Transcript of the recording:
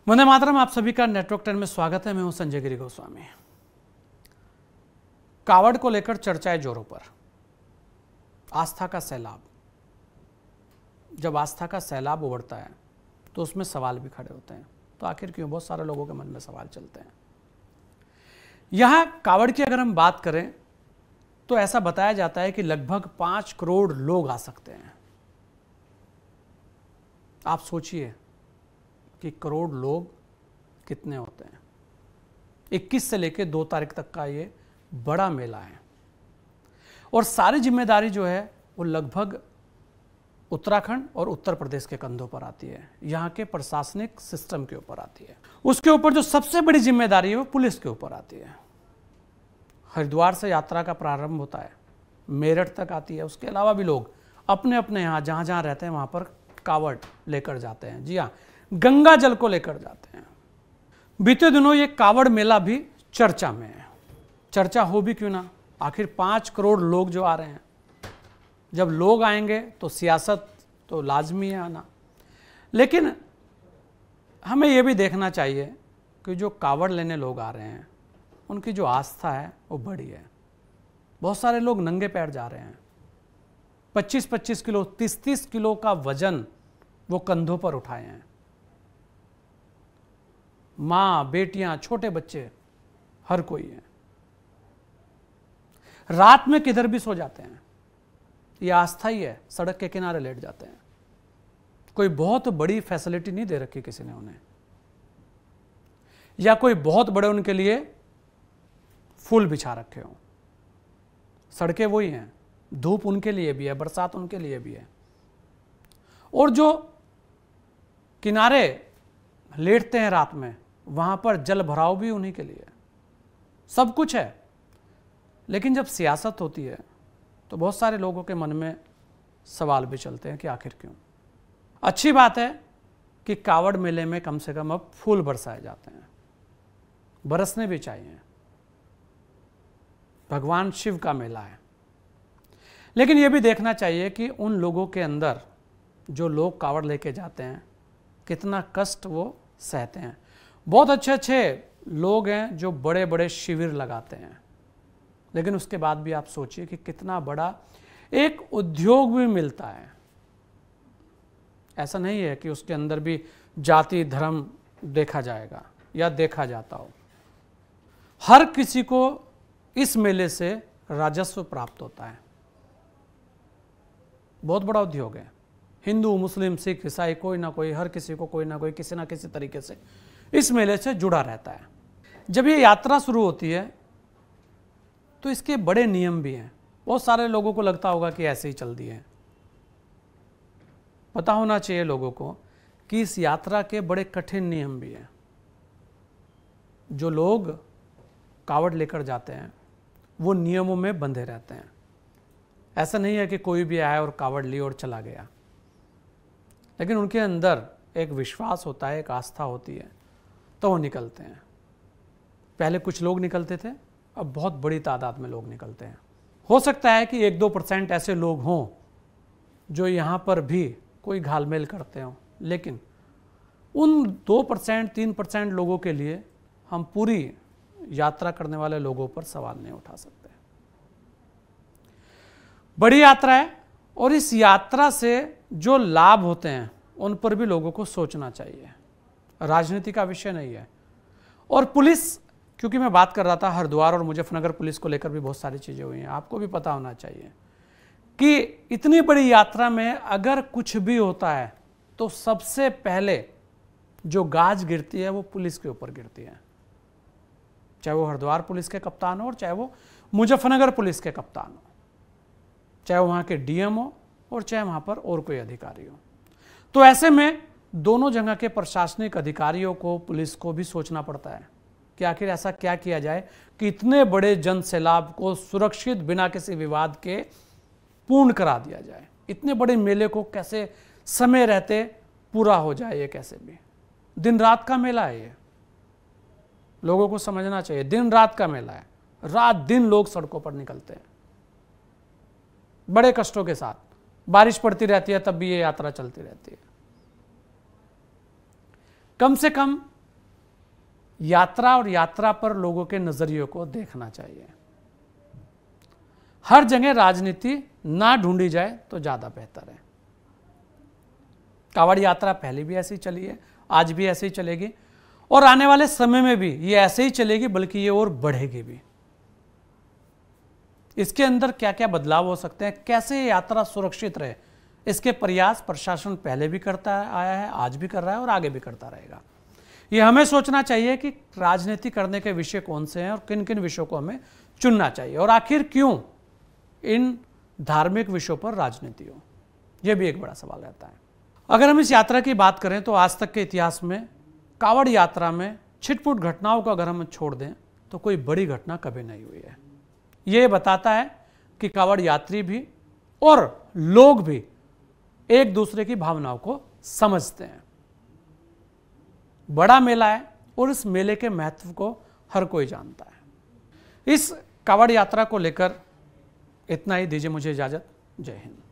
वंदे मातरम। आप सभी का नेटवर्क 10 में स्वागत है। मैं हूं संजय गिरी गोस्वामी। कावड़ को लेकर चर्चाएं जोरों पर। आस्था का सैलाब, जब आस्था का सैलाब उमड़ता है तो उसमें सवाल भी खड़े होते हैं। तो आखिर क्यों? बहुत सारे लोगों के मन में सवाल चलते हैं। यहां कावड़ की अगर हम बात करें तो ऐसा बताया जाता है कि लगभग 5 करोड़ लोग आ सकते हैं। आप सोचिए कि करोड़ लोग कितने होते हैं। 21 से लेकर 2 तारीख तक का ये बड़ा मेला है और सारी जिम्मेदारी जो है वो लगभग उत्तराखंड और उत्तर प्रदेश के कंधों पर आती है। यहाँ के प्रशासनिक सिस्टम के ऊपर आती है। उसके ऊपर जो सबसे बड़ी जिम्मेदारी है वो पुलिस के ऊपर आती है। हरिद्वार से यात्रा का प्रारंभ होता है, मेरठ तक आती है। उसके अलावा भी लोग अपने अपने यहाँ जहाँ जहाँ रहते हैं वहाँ पर कावड़ लेकर जाते हैं। जी हाँ, गंगा जल को लेकर जाते हैं। बीते दिनों ये कावड़ मेला भी चर्चा में है। चर्चा हो भी क्यों ना, आखिर 5 करोड़ लोग जो आ रहे हैं। जब लोग आएंगे तो सियासत तो लाजमी है आना, लेकिन हमें यह भी देखना चाहिए कि जो कावड़ लेने लोग आ रहे हैं उनकी जो आस्था है वो बड़ी है। बहुत सारे लोग नंगे पैर जा रहे हैं। 25-25 किलो 30-30 किलो का वजन वो कंधों पर उठाए हैं। मां, बेटियां, छोटे बच्चे, हर कोई है। रात में किधर भी सो जाते हैं। ये आस्था ही है। सड़क के किनारे लेट जाते हैं। कोई बहुत बड़ी फैसिलिटी नहीं दे रखी किसी ने उन्हें, या कोई बहुत बड़े उनके लिए फूल बिछा रखे हो। सड़कें वही हैं, धूप उनके लिए भी है, बरसात उनके लिए भी है। और जो किनारे लेटते हैं रात में, वहां पर जल भराव भी उन्हीं के लिए। सब कुछ है, लेकिन जब सियासत होती है तो बहुत सारे लोगों के मन में सवाल भी चलते हैं कि आखिर क्यों। अच्छी बात है कि कावड़ मेले में कम से कम अब फूल बरसाए जाते हैं, बरसने भी चाहिए। भगवान शिव का मेला है। लेकिन यह भी देखना चाहिए कि उन लोगों के अंदर, जो लोग कावड़ लेके जाते हैं, कितना कष्ट वो सहते हैं। बहुत अच्छे अच्छे लोग हैं जो बड़े बड़े शिविर लगाते हैं, लेकिन उसके बाद भी आप सोचिए कि कितना बड़ा एक उद्योग भी मिलता है। ऐसा नहीं है कि उसके अंदर भी जाति धर्म देखा जाएगा या देखा जाता हो। हर किसी को इस मेले से राजस्व प्राप्त होता है। बहुत बड़ा उद्योग है। हिंदू, मुस्लिम, सिख, ईसाई, कोई ना कोई, हर किसी को कोई ना कोई किसी ना किसी तरीके से इस मेले से जुड़ा रहता है। जब ये यात्रा शुरू होती है तो इसके बड़े नियम भी हैं। बहुत सारे लोगों को लगता होगा कि ऐसे ही चल दिए हैं। पता होना चाहिए लोगों को कि इस यात्रा के बड़े कठिन नियम भी हैं। जो लोग कावड़ लेकर जाते हैं वो नियमों में बंधे रहते हैं। ऐसा नहीं है कि कोई भी आया और कावड़ ली और चला गया, लेकिन उनके अंदर एक विश्वास होता है, एक आस्था होती है, तो वो निकलते हैं। पहले कुछ लोग निकलते थे, अब बहुत बड़ी तादाद में लोग निकलते हैं। हो सकता है कि 1-2% ऐसे लोग हों जो यहाँ पर भी कोई घालमेल करते हों, लेकिन उन 2%, 3% लोगों के लिए हम पूरी यात्रा करने वाले लोगों पर सवाल नहीं उठा सकते। बड़ी यात्रा है और इस यात्रा से जो लाभ होते हैं उन पर भी लोगों को सोचना चाहिए। राजनीति का विषय नहीं है। और पुलिस, क्योंकि मैं बात कर रहा था हरिद्वार और मुजफ्फरनगर पुलिस को लेकर भी बहुत सारी चीजें हुई हैं। आपको भी पता होना चाहिए कि इतनी बड़ी यात्रा में अगर कुछ भी होता है तो सबसे पहले जो गाज गिरती है वो पुलिस के ऊपर गिरती है। चाहे वो हरिद्वार पुलिस के कप्तान हो और चाहे वो मुजफ्फरनगर पुलिस के कप्तान हो, चाहे वहां के डीएम हो और चाहे वहां पर और कोई अधिकारी हो। तो ऐसे में दोनों जगह के प्रशासनिक अधिकारियों को, पुलिस को भी सोचना पड़ता है कि आखिर ऐसा क्या किया जाए कि इतने बड़े जन सैलाब को सुरक्षित, बिना किसी विवाद के पूर्ण करा दिया जाए। इतने बड़े मेले को कैसे समय रहते पूरा हो जाए। ये कैसे भी दिन रात का मेला है। ये लोगों को समझना चाहिए, दिन रात का मेला है। रात दिन लोग सड़कों पर निकलते हैं बड़े कष्टों के साथ। बारिश पड़ती रहती है तब भी ये यात्रा चलती रहती है। कम से कम यात्रा और यात्रा पर लोगों के नजरियों को देखना चाहिए। हर जगह राजनीति ना ढूंढी जाए तो ज्यादा बेहतर है। कांवड़ यात्रा पहले भी ऐसी चली है, आज भी ऐसे ही चलेगी और आने वाले समय में भी ये ऐसे ही चलेगी, बल्कि ये और बढ़ेगी भी। इसके अंदर क्या क्या बदलाव हो सकते हैं, कैसे ये यात्रा सुरक्षित रहे, इसके प्रयास प्रशासन पहले भी करता आया है, आज भी कर रहा है और आगे भी करता रहेगा। ये हमें सोचना चाहिए कि राजनीति करने के विषय कौन से हैं और किन किन विषयों को हमें चुनना चाहिए और आखिर क्यों इन धार्मिक विषयों पर राजनीति हो, यह भी एक बड़ा सवाल रहता है। अगर हम इस यात्रा की बात करें तो आज तक के इतिहास में कांवड़ यात्रा में छिटपुट घटनाओं को अगर हम छोड़ दें तो कोई बड़ी घटना कभी नहीं हुई है। ये बताता है कि कांवड़ यात्री भी और लोग भी एक दूसरे की भावनाओं को समझते हैं। बड़ा मेला है और इस मेले के महत्व को हर कोई जानता है। इस कांवड़ यात्रा को लेकर इतना ही, दीजिए मुझे इजाजत। जय हिंद।